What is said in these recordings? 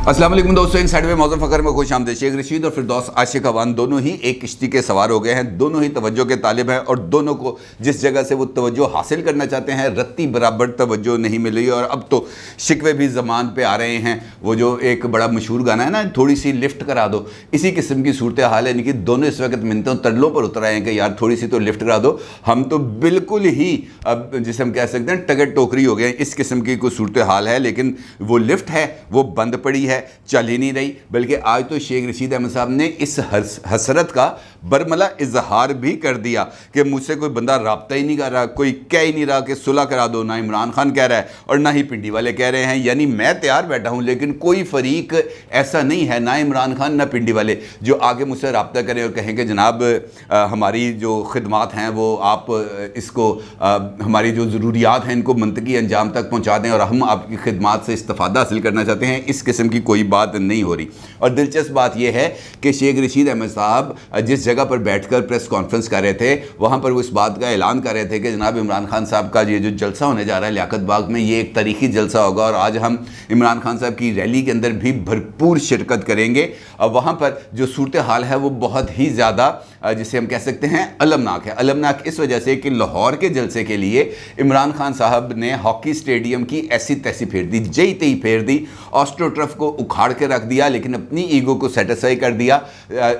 अस्सलाम वालेकुम दोस्तों, इन साइड में मौजूद फ़खर में खुश आमदीद। शेख रशीद और फिरदौस आशिक अवान दोनों ही एक किश्ती के सवार हो गए हैं, दोनों ही तवज्जो के तालिब हैं और दोनों को जिस जगह से वो तवज्जो हासिल करना चाहते हैं रत्ती बराबर तवज्जो नहीं मिल रही। और अब तो शिकवे भी ज़मान पे आ रहे हैं। वो जो एक बड़ा मशहूर गाना है ना, थोड़ी सी लिफ्ट करा दो, इसी किस्म की सूरत हाल है। यानी कि दोनों इस वक्त मिन्नतों तरलों पर उतर आए हैं कि यार थोड़ी सी तो लिफ्ट करा दो। हम तो बिल्कुल ही अब जिसे हम कह सकते हैं टगट टोकरी हो गए, इस किस्म की कोई सूरत हाल है। लेकिन वो लिफ्ट है वो बंद पड़ी है, चल ही नहीं रही। बल्कि आज तो शेख रशीद अहमद साहब ने इस हसरत का बरमला इजहार भी कर दिया कि मुझसे कोई बंदा राब्ता ही नहीं कर रहा, कोई कह ही नहीं रहा कि सुलह करा दो। ना इमरान खान कह रहा है और ना ही पिंडी वाले कह रहे हैं। यानी मैं तैयार बैठा हूं लेकिन कोई फरीक ऐसा नहीं है, ना इमरान खान ना पिंडी वाले, जो आगे मुझसे राब्ता करें और कहें कि जनाब हमारी जो खिदमात हैं वो आप इसको हमारी जो ज़रूरियात हैं इनको मंतकी अंजाम तक पहुँचा दें और हम आपकी खिदमात से इस्तिफ़ादा हासिल करना चाहते हैं। इस किस्म की कोई बात नहीं हो रही। और दिलचस्प बात यह है कि शेख रशीद अहमद साहब जिस जगह पर बैठकर प्रेस कॉन्फ्रेंस कर रहे थे वहां पर वो इस बात का ऐलान कर रहे थे कि जनाब इमरान खान साहब का ये जो जलसा होने जा रहा है लियाकत बाग में, ये एक तारीखी जलसा होगा और आज हम इमरान खान साहब की रैली के अंदर भी भरपूर शिरकत करेंगे। और वहां पर जो सूरत हाल है वो बहुत ही ज़्यादा जिसे हम कह सकते हैं अलमनाक है। अलमनाक इस वजह से कि लाहौर के जलसे के लिए इमरान खान साहब ने हॉकी स्टेडियम की ऐसी तैसी फेर दी, जई तई फेर दी, ऑस्ट्रोटर्फ को उखाड़ के रख दिया, लेकिन अपनी ईगो को सेटिस्फाई कर दिया,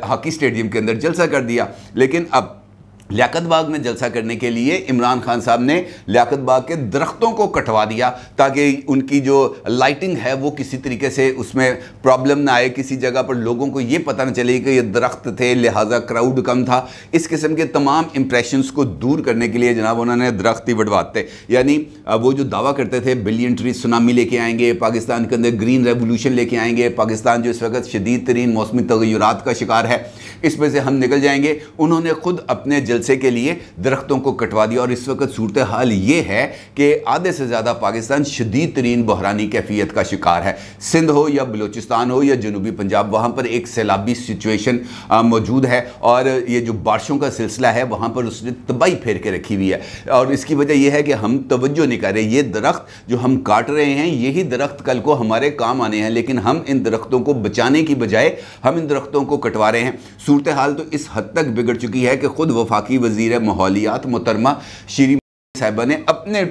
हॉकी स्टेडियम के अंदर जलसा कर दिया। लेकिन अब लियाकत बाग में जलसा करने के लिए इमरान खान साहब ने लियाकत बाग के दरख्तों को कटवा दिया ताकि उनकी जो लाइटिंग है वो किसी तरीके से उसमें प्रॉब्लम ना आए, किसी जगह पर लोगों को ये पता ना चले कि ये दरख्त थे लिहाजा क्राउड कम था। इस किस्म के तमाम इंप्रेशंस को दूर करने के लिए जनाब उन्होंने दरख्त ही बढ़वाते, यानी वो जो दावा करते थे बिलियन ट्री सुनामी लेके आएंगे, पाकिस्तान के अंदर ग्रीन रेवोल्यूशन लेके आएंगे, पाकिस्तान जो इस वक्त शदीद तरीन मौसमी तगय्युरात का शिकार है इसमें से हम निकल जाएंगे, उन्होंने खुद अपने जलसे के लिए दरख्तों को कटवा दिया। और इस वक्त सूरत हाल ये है कि आधे से ज़्यादा पाकिस्तान शदीद तरीन बहरानी कैफियत का शिकार है। सिंध हो या बलूचिस्तान हो या जनूबी पंजाब, वहाँ पर एक सैलाबी सिचुएशन मौजूद है और ये जो बारिशों का सिलसिला है वहाँ पर उसने तबाही फेर के रखी हुई है। और इसकी वजह यह है कि हम तवज्जो नहीं कर रहे। ये दरख्त जो हम काट रहे हैं यही दरख्त कल को हमारे काम आने हैं, लेकिन हम इन दरख्तों को बचाने की बजाय हम इन दरख्तों को कटवा रहे हैं। सूरत हाल तो इस हद तक बिगड़ चुकी है कि खुद वफाकी वज़ीर माहौलियात मोहतरमा श्री साहिबा ने अपने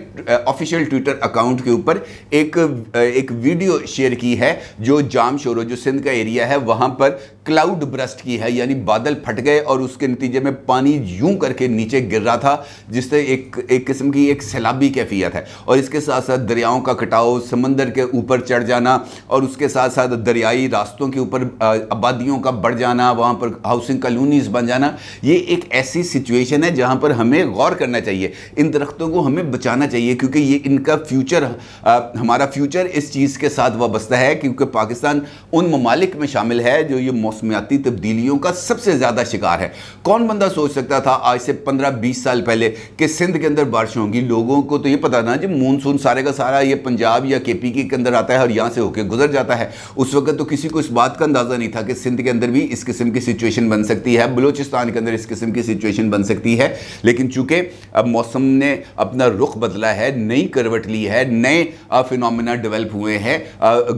ऑफिशियल ट्विटर अकाउंट के ऊपर एक वीडियो शेयर की है जो जाम शोरो जो सिंध का एरिया है वहाँ पर क्लाउड ब्रस्ट की है, यानी बादल फट गए और उसके नतीजे में पानी यूं करके नीचे गिर रहा था जिससे एक किस्म की एक सैलाबी कैफियत है। और इसके साथ साथ दरियाओं का कटाव, समंदर के ऊपर चढ़ जाना और उसके साथ साथ दरियाई रास्तों के ऊपर आबादियों का बढ़ जाना, वहाँ पर हाउसिंग कॉलोनीज बन जाना, ये एक ऐसी सिचुएशन है जहाँ पर हमें गौर करना चाहिए। इन दरख्तों को हमें बचाना चाहिए क्योंकि ये इनका फ्यूचर, हमारा फ्यूचर इस चीज़ के साथ वाबस्ता है क्योंकि पाकिस्तान उन ममालिक में शामिल है जो ये मौसमियाती तब्दीलियों का सबसे ज़्यादा शिकार है। कौन बंदा सोच सकता था आज से 15-20 साल पहले कि सिंध के अंदर बारिश होंगी। लोगों को तो ये पता ना जब मानसून सारे का सारा ये पंजाब या केपी के अंदर आता है और यहाँ से होकर गुजर जाता है, उस वक्त तो किसी को इस बात का अंदाज़ा नहीं था कि सिंध के अंदर भी इस किस्म की सिचुएशन बन सकती है, बलूचिस्तान के अंदर इस किस्म की सिचुएशन बन सकती है। लेकिन चूंकि अब मौसम ने अपना रुख बदला है, नई करवट ली है, नए फिनोमेना डेवलप हुए हैं,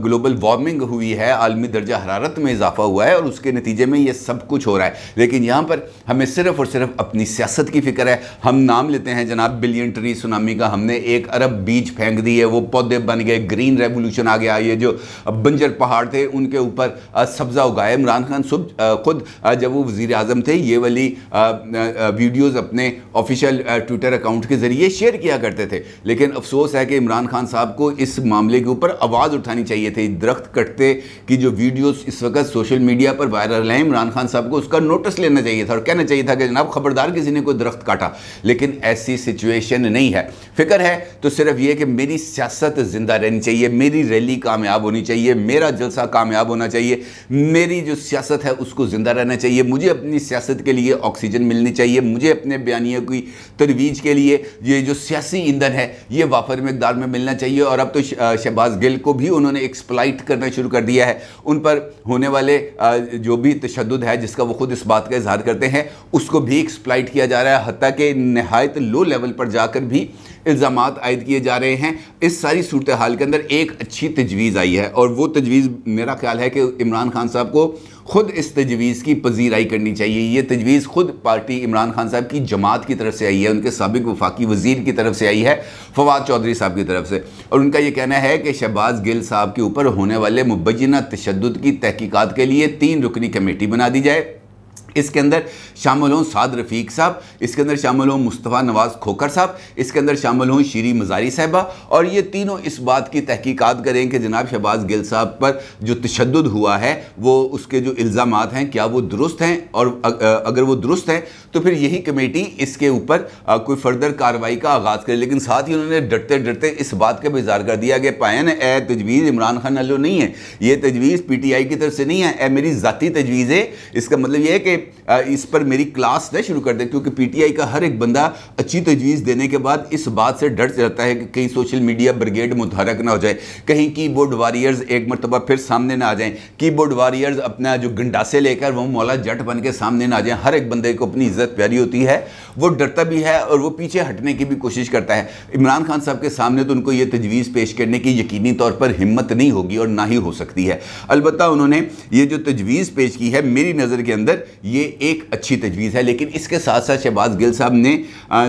ग्लोबल वार्मिंग हुई है, आलमी दर्जा हरारत में इजाफा हुआ है और उसके नतीजे में ये सब कुछ हो रहा है। लेकिन यहाँ पर हमें सिर्फ और सिर्फ अपनी सियासत की फिक्र है। हम नाम लेते हैं जनाब बिलियन ट्री सुनामी का, हमने 1 अरब बीज फेंक दिए, वो पौधे बन गए, ग्रीन रेवोल्यूशन आ गया, ये जो बंजर पहाड़ थे उनके ऊपर सब्जा उगाया। इमरान खान खुद जब वो वज़ीर आज़म थे ये वाली वीडियोज़ अपने ऑफिशियल ट्विटर अकाउंट के ज़रिए शेयर किया करते थे। लेकिन अफसोस है कि इमरान खान साहब को इस मामले के ऊपर आवाज़ उठानी चाहिए थी। दरख्त कटते की जो वीडियोस इस वक्त सोशल मीडिया पर वायरल हैं, इमरान खान साहब को उसका नोटिस लेना चाहिए था और कहना चाहिए था कि जनाब खबरदार किसी ने कोई दरख्त काटा। लेकिन ऐसी सिचुएशन नहीं है। फिक्र है तो सिर्फ ये कि मेरी सियासत जिंदा रहनी चाहिए, मेरी रैली कामयाब होनी चाहिए, मेरा जलसा कामयाब होना चाहिए, मेरी जो सियासत है उसको ज़िंदा रहना चाहिए, मुझे अपनी सियासत के लिए ऑक्सीजन मिलनी चाहिए, मुझे अपने बयानियों की तरवीज के लिए ये जो सियासी ईंधन है ये वाफर मिकदार में मिलना चाहिए। और अब तो शहबाज गिल को भी उन्होंने एक्सप्लॉइट करना शुरू कर दिया है। उन पर होने वाले जो भी तशद्दुद है जिसका वो खुद इस बात का इजहार करते हैं उसको भी एक्सप्लॉइट किया जा रहा है, हत्ता कि नहायत लो लेवल पर जाकर भी इल्ज़ामात आयद किए जा रहे हैं। इस सारी सूरत हाल के अंदर एक अच्छी तजवीज़ आई है और वो तजवीज़ मेरा ख्याल है कि इमरान खान साहब को खुद इस तजवीज़ की पजीराई करनी चाहिए। ये तजवीज़ खुद पार्टी इमरान खान साहब की जमात की तरफ से आई है, उनके साबिक वफाकी वज़ीर की तरफ से आई है, फवाद चौधरी साहब की तरफ से। और उनका ये कहना है कि शहबाज गिल साहब के ऊपर होने वाले मुबैना तशद्दुद की तहकीकात के लिए 3 रुकनी कमेटी बना दी जाए। इसके अंदर शामिल हों साद रफ़ीक साहब, इसके अंदर शामिल हों मुस्तफ़ा नवाज़ खोखर साहब, इसके अंदर शामिल हों शीरी मज़ारी साहिबा। और ये तीनों इस बात की तहकीकात करें कि जनाब शहबाज गिल साहब पर जो तशद्दुद हुआ है वो उसके जो इल्ज़ामात हैं क्या वो दुरुस्त हैं, और अगर वो दुरुस्त हैं तो फिर यही कमेटी इसके ऊपर कोई फर्दर कार्रवाई का आगाज़ करे। लेकिन साथ ही उन्होंने डरते डरते इस बात का भी इज़हार कर दिया कि पायन ए तजवीज़ इमरान खान अल्लो नहीं है, ये तजवीज़ PTI की तरफ से नहीं है, ए मेरी ज़ाती तजवीज़ है। इसका मतलब ये है कि इस पर मेरी क्लास न शुरू कर दे, क्योंकि PTI का हर एक बंदा अच्छी तजवीज़ देने के बाद इस बात से डर जाता है कि कहीं सोशल मीडिया ब्रिगेड मुतहरक ना हो जाए, कहीं कीबोर्ड वॉरियर्स एक मरतबा फिर सामने ना आ जाएं, कीबोर्ड वॉरियर्स अपना जो गंडासे लेकर वो मौला जट बन के सामने ना आ जाएं। हर एक बंदे को अपनी इज्जत प्यारी होती है, वो डरता भी है और वो पीछे हटने की भी कोशिश करता है। इमरान खान साहब के सामने तो उनको ये तजवीज़ पेश करने की यकीनी तौर पर हिम्मत नहीं होगी और ना ही हो सकती है। अलबत्ता उन्होंने ये जो तजवीज़ पेश की है मेरी नज़र के अंदर ये एक अच्छी तजवीज़ है। लेकिन इसके साथ साथ शहबाज गिल साहब ने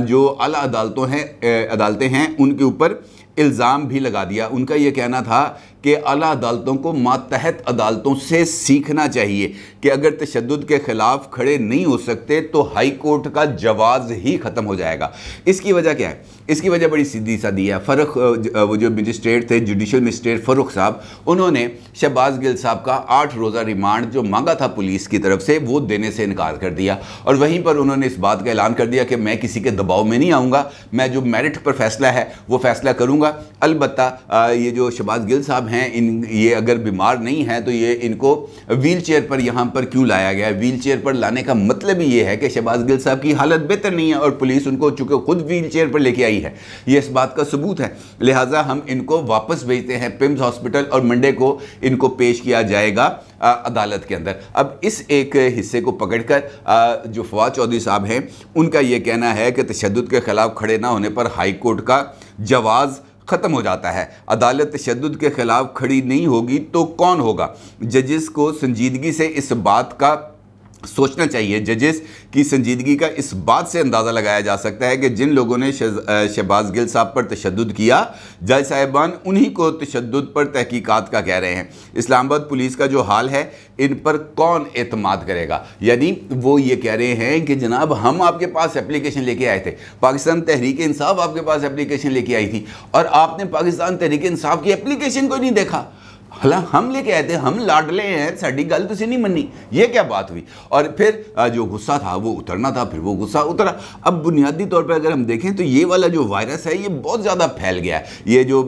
जो आला अदालतें हैं उनके ऊपर इल्ज़ाम भी लगा दिया। उनका ये कहना था कि आला अदालतों को मातहत अदालतों से सीखना चाहिए कि अगर तशद्दुद के ख़िलाफ़ खड़े नहीं हो सकते तो हाई कोर्ट का जवाज़ ही ख़त्म हो जाएगा। इसकी वजह क्या है? इसकी वजह बड़ी सीधी सादी है। फ़र्रुख वो जो मजिस्ट्रेट थे, जुडिशल मजिस्ट्रेट फ़र्रुख साहब, उन्होंने शहबाज गिल साहब का 8 रोज़ा रिमांड जो मांगा था पुलिस की तरफ से वो देने से इनकार कर दिया। और वहीं पर उन्होंने इस बात का ऐलान कर दिया कि मैं किसी के दबाव में नहीं आऊँगा, मैं जो मेरिट पर फैसला है वो फ़ैसला करूँगा। अलबत्ता ये जो शहबाज गिल साहब हैं ये अगर बीमार नहीं हैं तो ये इनको व्हील चेयर पर यहाँ पर क्यों लाया गया है? व्हील चेयर पर लाने का मतलब ही ये है कि शहबाज गिल साहब की हालत बेहतर नहीं है और पुलिस उनको चूँकि खुद व्हील चेयर पर लेके आई है, ये इस बात का सबूत है। लिहाजा हम इनको वापस भेजते हैं पिम्स हॉस्पिटल और मंडे को इनको पेश किया जाएगा अदालत के अंदर। अब इस एक हिस्से को पकड़कर जो फवाद चौधरी साहब हैं उनका ये कहना है कि तशद्दुद के ख़िलाफ़ खड़े ना होने पर हाई कोर्ट का जवाज़ ख़त्म हो जाता है। अदालत तशद्दुद के ख़िलाफ़ खड़ी नहीं होगी तो कौन होगा? जजेस को संजीदगी से इस बात का सोचना चाहिए। जजेस की संजीदगी का इस बात से अंदाज़ा लगाया जा सकता है कि जिन लोगों ने शहबाज गिल साहब पर तशद्दुद किया, जज साहिबान उन्हीं को तशद्दुद पर तहकीकात का कह रहे हैं। इस्लामाबाद पुलिस का जो हाल है इन पर कौन एतमाद करेगा? यानी वो ये कह रहे हैं कि जनाब हम आपके पास एप्लीकेशन लेके आए थे, पाकिस्तान तहरीक इंसाफ आपके पास एप्लीकेशन लेके आई थी और आपने पाकिस्तान तहरीक इंसाफ की एप्लीकेशन को नहीं देखा। हला हम लेके आए थे, हम लाडले हैं, साड़ी गल तुसी नहीं मनी, ये क्या बात हुई? और फिर जो गुस्सा था वो उतरना था, फिर वो गुस्सा उतरा। अब बुनियादी तौर पर अगर हम देखें तो ये वाला जो वायरस है ये बहुत ज़्यादा फैल गया है। ये जो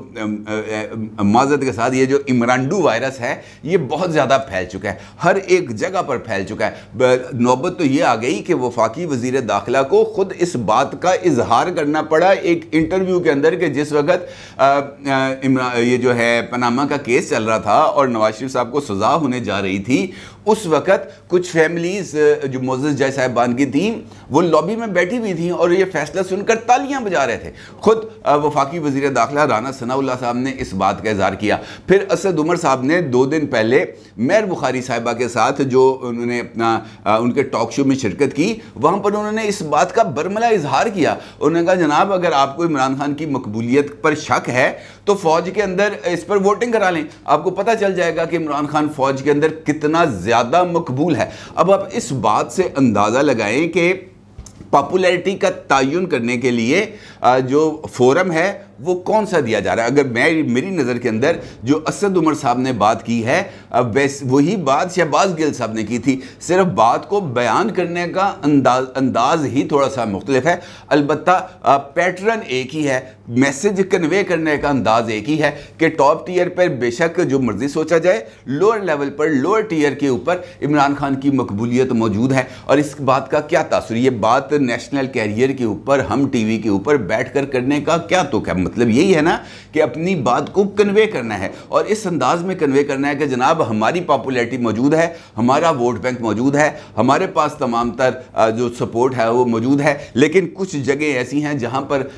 माज़रत के साथ ये जो इमरांडू वायरस है ये बहुत ज़्यादा फैल चुका है, हर एक जगह पर फैल चुका है। नौबत तो ये आ गई कि वफाकी वज़ीर दाखिला को ख़ुद इस बात का इजहार करना पड़ा एक इंटरव्यू के अंदर कि जिस वक्त ये जो है पनामा का केस चल रहा था और नवाज शरीफ साहब को सजा होने जा रही थी, उस वक्त कुछ फैमिलीज जो मोअज़्ज़ज़ जज साहिबान की थी वो लॉबी में बैठी हुई थी और ये फैसला सुनकर तालियां बजा रहे थे। खुद वफाकी वज़ीर दाखिला राना सनाउल्लाह साहब ने इस बात का इज़हार किया। फिर असद उमर साहब ने 2 दिन पहले मेहर बुखारी साहिबा के साथ जो उन्होंने अपना उनके टॉक शो में शिरकत की, वहाँ पर उन्होंने इस बात का बरमला इजहार किया। उन्होंने कहा जनाब अगर आपको इमरान खान की मकबूलियत पर शक है तो फ़ौज के अंदर इस पर वोटिंग करा लें, आपको पता चल जाएगा कि इमरान खान फ़ौज के अंदर कितना ज़्यादा मकबूल है। अब आप इस बात से अंदाज़ा लगाएं कि पॉपुलैरिटी का तयन करने के लिए जो फोरम है वो कौन सा दिया जा रहा है। अगर मेरी नज़र के अंदर जो असद उमर साहब ने बात की है वही बात शहबाज गिल साहब ने की थी, सिर्फ बात को बयान करने का अंदाज ही थोड़ा सा मुख्तलिफ है। अलबत्ता पैटर्न एक ही है, मैसेज कन्वे करने का अंदाज एक ही है कि टॉप टीयर पर बेशक जो मर्जी सोचा जाए, लोअर लेवल पर लोअर टीयर के ऊपर इमरान खान की मकबूलियत मौजूद है। और इस बात का क्या तासुर, ये बात नेशनल कैरियर के ऊपर हम टीवी के ऊपर बैठकर करने का क्या तुक है? मतलब यही है ना कि अपनी बात को कन्वे करना है और इस अंदाज में कन्वे करना है कि जनाब हमारी पॉपुलैरिटी मौजूद है, हमारा वोट बैंक मौजूद है, हमारे पास तमाम तर जो सपोर्ट है वो मौजूद है, लेकिन कुछ जगह ऐसी हैं जहां पर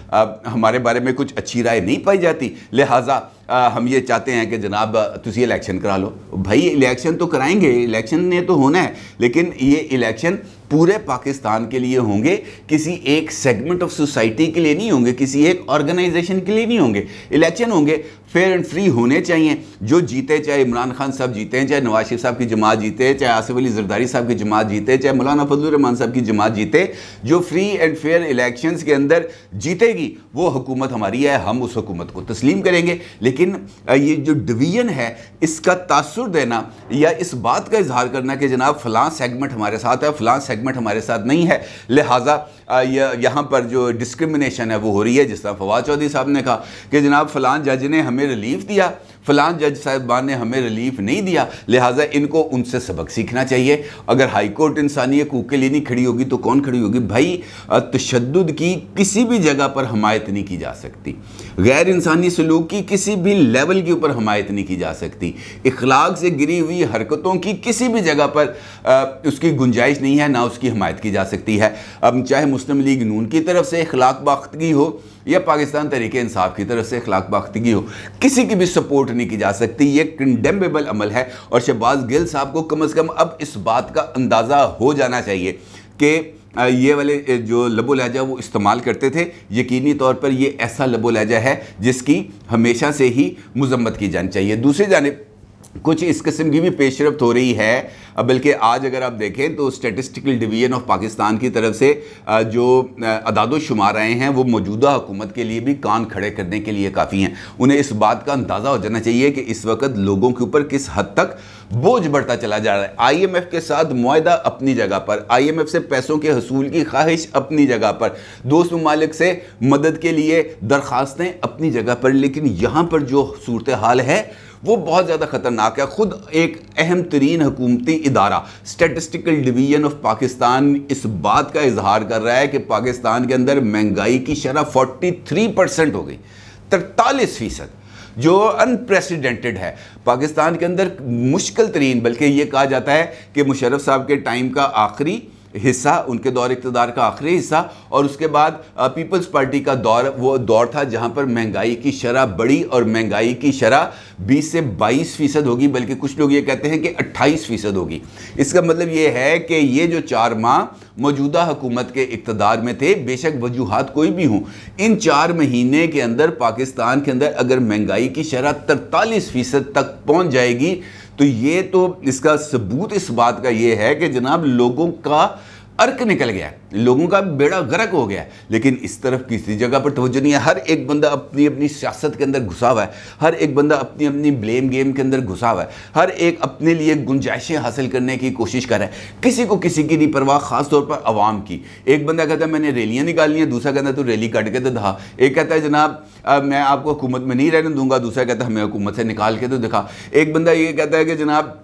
हमारे बारे में कुछ अच्छी राय नहीं पाई जाती, लिहाजा हम ये चाहते हैं कि जनाब तुसी इलेक्शन करा लो। भाई इलेक्शन तो कराएंगे, इलेक्शन ने तो होना है, लेकिन ये इलेक्शन पूरे पाकिस्तान के लिए होंगे, किसी एक सेगमेंट ऑफ सोसाइटी के लिए नहीं होंगे, किसी एक ऑर्गेनाइजेशन के लिए नहीं होंगे। इलेक्शन होंगे फेयर एंड फ्री होने चाहिए। जो जीते, चाहे इमरान खान साहब जीते हैं, चाहे नवाज शरीफ साहब की जमात जीते, चाहे आसिफ अली जरदारी साहब की जमात जीते, चाहे मौलाना फजलुर रहमान साहब की जमात जीते, जो फ्री एंड फेयर इलेक्शंस के अंदर जीतेगी वो हुकूमत हमारी है, हम उस हुकूमत को तस्लीम करेंगे। लेकिन ये जो डिवीजन है इसका तासुर देना या इस बात का इजहार करना कि जनाब फलां सेगमेंट हमारे साथ है, फलां सेगमेंट हमारे साथ नहीं है, लिहाजा यहाँ पर जो डिस्क्रिमिनेशन है वो हो रही है। जिस तरह फवाद चौधरी साहब ने कहा कि जनाब फलां जज ने हमें रिलीफ दिया, फलां जज साहिबान ने हमें रिलीफ नहीं दिया, लिहाजा इनको उनसे सबक सीखना चाहिए। अगर हाई कोर्ट इंसानी हकूक़ के लिए नहीं खड़ी होगी तो कौन खड़ी होगी? भाई तशद्दुद की किसी भी जगह पर हमायत नहीं की जा सकती, गैर इंसानी सलूक की किसी भी लेवल के ऊपर हमायत नहीं की जा सकती, इखलाक से गिरी हुई हरकतों की किसी भी जगह पर उसकी गुंजाइश नहीं है, ना उसकी हमायत की जा सकती है। अब चाहे मुस्लिम लीग नून की तरफ से इखलाक बाख्तगी हो या पाकिस्तान तहरीक इंसाफ की तरफ से इखलाक बाख्तगी हो, किसी की भी सपोर्ट नहीं की जा सकती। ये कंडेमेबल अमल है और शहबाज गिल साहब को कम से कम अब इस बात का अंदाज़ा हो जाना चाहिए कि ये वाले जो लबो लहजा वो इस्तेमाल करते थे, यकीनी तौर पर ये ऐसा लबो लहजा है जिसकी हमेशा से ही मजम्मत की जानी चाहिए। दूसरी जानिब कुछ इस किस्म की भी पेशरफ्त हो रही है, बल्कि आज अगर आप देखें तो स्टैटिस्टिकल डिवीजन ऑफ पाकिस्तान की तरफ से जो अदाद शुमार आए हैं वो मौजूदा हुकूमत के लिए भी कान खड़े करने के लिए काफ़ी हैं। उन्हें इस बात का अंदाज़ा हो जाना चाहिए कि इस वक्त लोगों के ऊपर किस हद तक बोझ बढ़ता चला जा रहा है। IMF के साथ मुआहदा अपनी जगह पर, IMF से पैसों के हसूल की ख्वाहिश अपनी जगह पर, दोस्त ममालिक से मदद के लिए दरख्वास्तें अपनी जगह पर, लेकिन यहाँ पर जो सूरत हाल है वो बहुत ज़्यादा ख़तरनाक है। ख़ुद एक अहम तरीन हुकूमती इदारा स्टैटिस्टिकल डिवीजन ऑफ पाकिस्तान इस बात का इजहार कर रहा है कि पाकिस्तान के अंदर महंगाई की शरह 43% हो गई, 43%, जो अनप्रेसिडेंटेड है। पाकिस्तान के अंदर मुश्किल तरीन, बल्कि ये कहा जाता है कि मुशर्रफ साहब के टाइम का आखिरी हिस्सा, उनके दौर इक़्तिदार का आखिरी हिस्सा, और उसके बाद पीपल्स पार्टी का दौर वो दौर था जहां पर महंगाई की शरह बढ़ी और महंगाई की शरह 20 से 22% होगी, बल्कि कुछ लोग ये कहते हैं कि 28% होगी। इसका मतलब ये है कि ये जो 4 माह मौजूदा हुकूमत के इक़्तिदार में थे, बेशक वजूहात कोई भी हों, इन 4 महीने के अंदर पाकिस्तान के अंदर अगर महंगाई की शरह 43% तक पहुँच जाएगी तो ये तो इसका सबूत इस बात का ये है कि जनाब लोगों का अर्क निकल गया है, लोगों का बेड़ा गर्क हो गया है। लेकिन इस तरफ किसी जगह पर तवज्जो नहीं है। हर एक बंदा अपनी अपनी सियासत के अंदर घुसा हुआ है, हर एक बंदा अपनी अपनी ब्लेम गेम के अंदर घुसा हुआ है, हर एक अपने लिए गुंजाइशें हासिल करने की कोशिश कर रहा है, किसी को किसी की नहीं परवाह, खास तौर पर अवाम की। एक बंदा कहता है मैंने रैलियाँ निकालनी है, दूसरा कहता है तू रैली काट के तो दिखा। एक कहता है जनाब मैं आपको हुकूमत में नहीं रहने दूंगा, दूसरा कहता है हमें हुकूमत से निकाल के तो दिखा। एक बंदा ये कहता है कि जनाब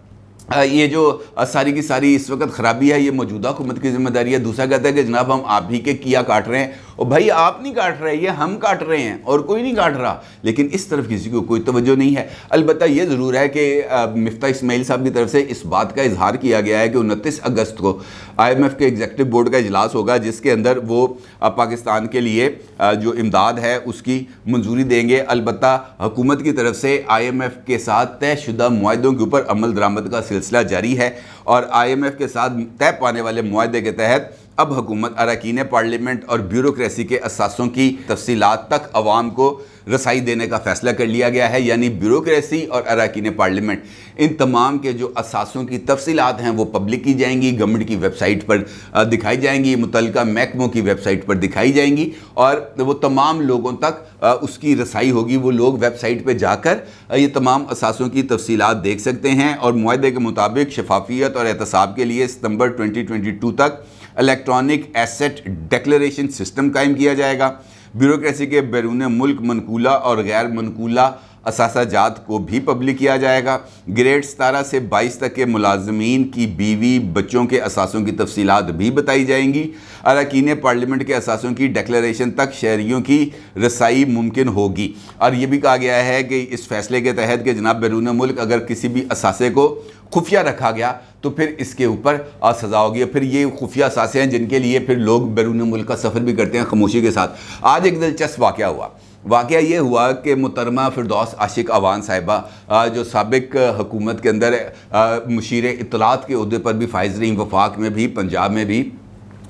ये जो सारी की सारी इस वक्त ख़राबी है ये मौजूदा हुकूमत की जिम्मेदारी है। दूसरा कहता है कि जनाब हम आप ही के किया काट रहे हैं। और भाई आप नहीं काट रहे, ये हम काट रहे हैं और कोई नहीं काट रहा। लेकिन इस तरफ किसी को कोई तवज्जो नहीं है। अलबत्ता ये ज़रूर है कि मिफ्ता इस्माइल साहब की तरफ से इस बात का इजहार किया गया है कि 29 अगस्त को IMF के एग्जीक्यूटिव बोर्ड का इजलास होगा, जिसके अंदर वो पाकिस्तान के लिए जो इमदाद है उसकी मंजूरी देंगे। अलबत्ता हुकूमत की तरफ से IMF के साथ तयशुदा मुआहदों के ऊपर अमल दरामद का सिलसिला जारी है और IMF के साथ तय पाने वाले मुआहदे के तहत अब हुकूमत अरकान पार्लियामेंट और ब्यूरोक्रेसी के असासों की तफसीलात तक अवाम को रसाई देने का फ़ैसला कर लिया गया है। यानी ब्यूरोक्रेसी और अरकान पार्लियामेंट इन तमाम के जो असासों की तफसीलात हैं वो पब्लिक की जाएंगी, गवर्नमेंट की वेबसाइट पर दिखाई जाएंगी, मुतल्लिका महकमों की वेबसाइट पर दिखाई जाएंगी और वो तमाम लोगों तक उसकी रसाई होगी। वो लोग वेबसाइट पर जाकर ये तमाम असासों की तफसीलात देख सकते हैं और मुआहदे के मुताबिक शफाफियत और एहतसाब के लिए सितंबर 2022 तक इलेक्ट्रॉनिक एसेट डिक्लेरेशन सिस्टम कायम किया जाएगा। ब्यूरोक्रेसी के बैरून मुल्क मनकूला और गैर मनकूला असासाजात को भी पब्लिक किया जाएगा। ग्रेड 17 से 22 तक के मुलाजमीन की बीवी बच्चों के असासों की तफसीलात भी बताई जाएंगी। अरकान पार्लियामेंट के असासों की डिक्लेरेशन तक शहरियों की रसाई मुमकिन होगी। और ये भी कहा गया है कि इस फैसले के तहत कि जनाब बैरून मुल्क अगर किसी भी असासे को खुफिया रखा गया तो फिर इसके ऊपर सज़ा होगी। फिर ये खुफिया असासे हैं जिनके लिए फिर लोग बैरून मुल्क का सफ़र भी करते हैं खामोशी के साथ। आज एक दिलचस्प वाक़या हुआ। वाक़या ये हुआ कि मुहतरमा फिरदौस आशिक अवान साहिबा जो साबिक हुकूमत के अंदर मुशीर इत्तलात के ओहदे पर भी फाइज रही, वफाक में भी, पंजाब में भी,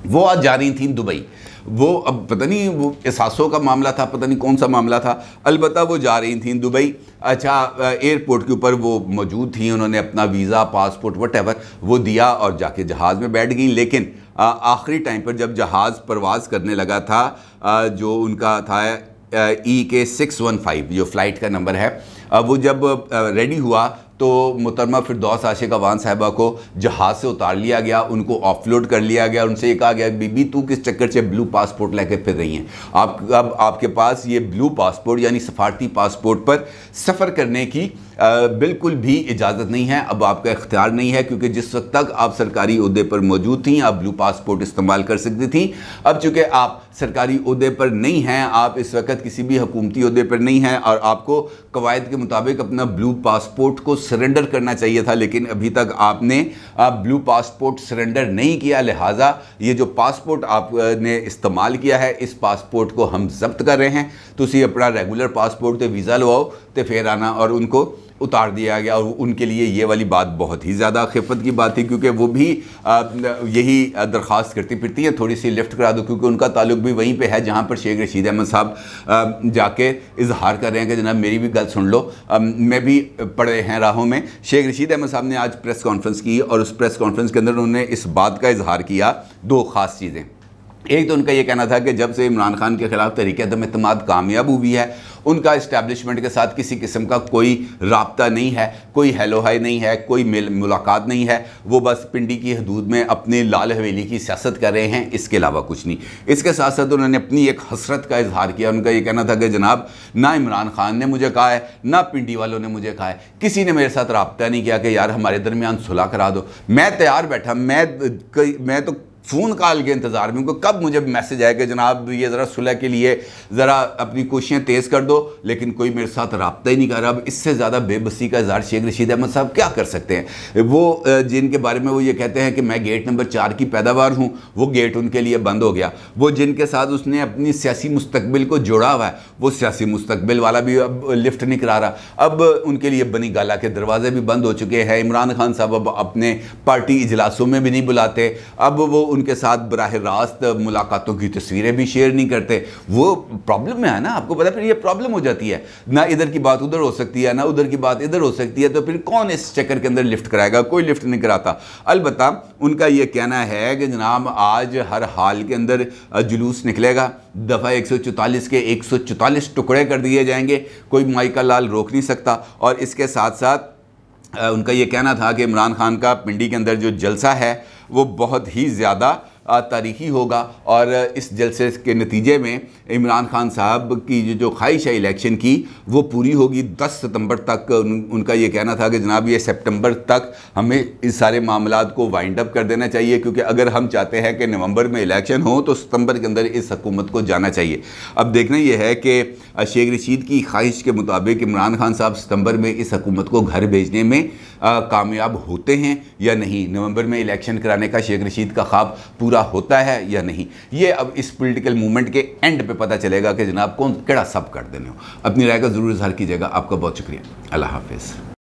वो आज जा रही थी दुबई। वो अब पता नहीं वो एहसासों का मामला था, पता नहीं कौन सा मामला था, अलबत्ता वो जा रही थी दुबई। अच्छा, एयरपोर्ट के ऊपर वो मौजूद थी, उन्होंने अपना वीज़ा, पासपोर्ट, वटेवर वो दिया और जाके जहाज़ में बैठ गई। लेकिन आखिरी टाइम पर जब जहाज़ परवाज़ करने लगा था, जो उनका था EK 615 जो फ़्लाइट का नंबर है, वो जब रेडी हुआ तो मुहतरमा फिरदौस आशिक अवान साहिबा को जहाज़ से उतार लिया गया, उनको ऑफलोड कर लिया गया। उनसे ये कहा गया, बीबी तू किस चक्कर से ब्लू पासपोर्ट लेके फिर रही हैं? अब आपके पास ये ब्लू पासपोर्ट यानी सफारती पासपोर्ट पर सफ़र करने की बिल्कुल भी इजाज़त नहीं है। अब आपका इख्तियार नहीं है, क्योंकि जिस वक्त तक आप सरकारी ओहदे पर मौजूद थी आप ब्लू पासपोर्ट इस्तेमाल कर सकती थी। अब चूँकि आप सरकारी ओहदे पर नहीं हैं, आप इस वक्त किसी भी हुकूमती ओहदे पर नहीं हैं और आपको कवायद के मुताबिक अपना ब्लू पासपोर्ट को सरेंडर करना चाहिए था, लेकिन अभी तक आपने ब्लू पासपोर्ट सरेंडर नहीं किया। लिहाजा ये जो पासपोर्ट आपने इस्तेमाल किया है, इस पासपोर्ट को हम जब्त कर रहे हैं। तो उसी अपना रेगुलर पासपोर्ट तो वीज़ा लवाओ तो फिर आना, और उनको उतार दिया गया। और उनके लिए ये वाली बात बहुत ही ज़्यादा खिफ़त की बात थी, क्योंकि वो भी यही दरख्वास्त करती फिरती हैं, थोड़ी सी लिफ्ट करा दो, क्योंकि उनका ताल्लुक भी वहीं पे है जहाँ पर शेख रशीद अहमद साहब जाके इजहार कर रहे हैं कि जनाब मेरी भी गल सुन लो, मैं भी पढ़े हैं राहों में। शेख रशीद अहमद साहब ने आज प्रेस कॉन्फ्रेंस की और उस प्रेस कॉन्फ्रेंस के अंदर उन्होंने इस बात का इजहार किया, दो ख़ास चीज़ें। एक तो उनका ये कहना था कि जब से इमरान खान के ख़िलाफ़ तहरीक अदम एतमाद कामयाब हुई है, उनका इस्टेब्लिशमेंट के साथ किसी किस्म का कोई राब्ता नहीं है, कोई हेलो हाय नहीं है, कोई मुलाकात नहीं है। वो बस पिंडी की हदूद में अपनी लाल हवेली की सियासत कर रहे हैं, इसके अलावा कुछ नहीं। इसके साथ साथ उन्होंने अपनी एक हसरत का इजहार किया। उनका ये कहना था कि जनाब ना इमरान खान ने मुझे कहा है, ना पिंडी वालों ने मुझे कहा है, किसी ने मेरे साथ राब्ता नहीं किया कि यार हमारे दरमियान सुलह करा दो। मैं तैयार बैठा, मैं तो फ़ोन कॉल के इंतज़ार में, उनको कब मुझे मैसेज आया कि जनाब ये ज़रा सुलह के लिए ज़रा अपनी कोशिशें तेज़ कर दो, लेकिन कोई मेरे साथ रब्ता ही नहीं कर रहा। अब इससे ज़्यादा बेबसी का इज़हार शेख रशीद अहमद साहब क्या कर सकते हैं? वो जिनके बारे में वो ये कहते हैं कि मैं गेट नंबर 4 की पैदावार हूँ, वो गेट उनके लिए बंद हो गया। वो जिनके साथ उसने अपनी सियासी मुस्तकबिल को जोड़ा हुआ है, वो सियासी मुस्तकबिल वाला भी अब लिफ्ट नहीं करा रहा। अब उनके लिए बनी गाला के दरवाजे भी बंद हो चुके हैं। इमरान खान साहब अब अपने पार्टी इजलासों में भी नहीं बुलाते। अब वो उनके साथ बराह रास्त मुलाकातों की तस्वीरें भी शेयर नहीं करते। वो प्रॉब्लम में है ना, आपको पता है, फिर ये प्रॉब्लम हो जाती है ना, इधर की बात उधर हो सकती है, ना उधर की बात इधर हो सकती है। तो फिर कौन इस चक्कर के अंदर लिफ्ट कराएगा? कोई लिफ्ट नहीं कराता। अलबत्ता उनका ये कहना है कि जनाब आज हर हाल के अंदर जुलूस निकलेगा, दफ़ा 144 के 144 टुकड़े कर दिए जाएंगे, कोई माइका लाल रोक नहीं सकता। और इसके साथ साथ उनका ये कहना था कि इमरान खान का पिंडी के अंदर जो जलसा है वो बहुत ही ज़्यादा तारीखी होगा, और इस जलसे के नतीजे में इमरान खान साहब की जो ख्वाहिश है इलेक्शन की वो पूरी होगी 10 सितंबर तक। उनका ये कहना था कि जनाब ये सितंबर तक हमें इस सारे मामलात को वाइंड अप कर देना चाहिए, क्योंकि अगर हम चाहते हैं कि नवंबर में इलेक्शन हो तो सितंबर के अंदर इस हुकूमत को जाना चाहिए। अब देखना यह है कि शेख रशीद की ख्वाहिश के मुताबिक इमरान खान साहब सितंबर में इस हुकूमत को घर भेजने में कामयाब होते हैं या नहीं, नवंबर में इलेक्शन कराने का शेख रशीद का ख्वाब पूरा होता है या नहीं। ये अब इस पॉलिटिकल मूवमेंट के एंड पे पता चलेगा कि जनाब कौन केड़ा सब कर देने हो। अपनी राय का ज़रूर इज़हार कीजिएगा। आपका बहुत शुक्रिया। अल्लाह हाफिज़।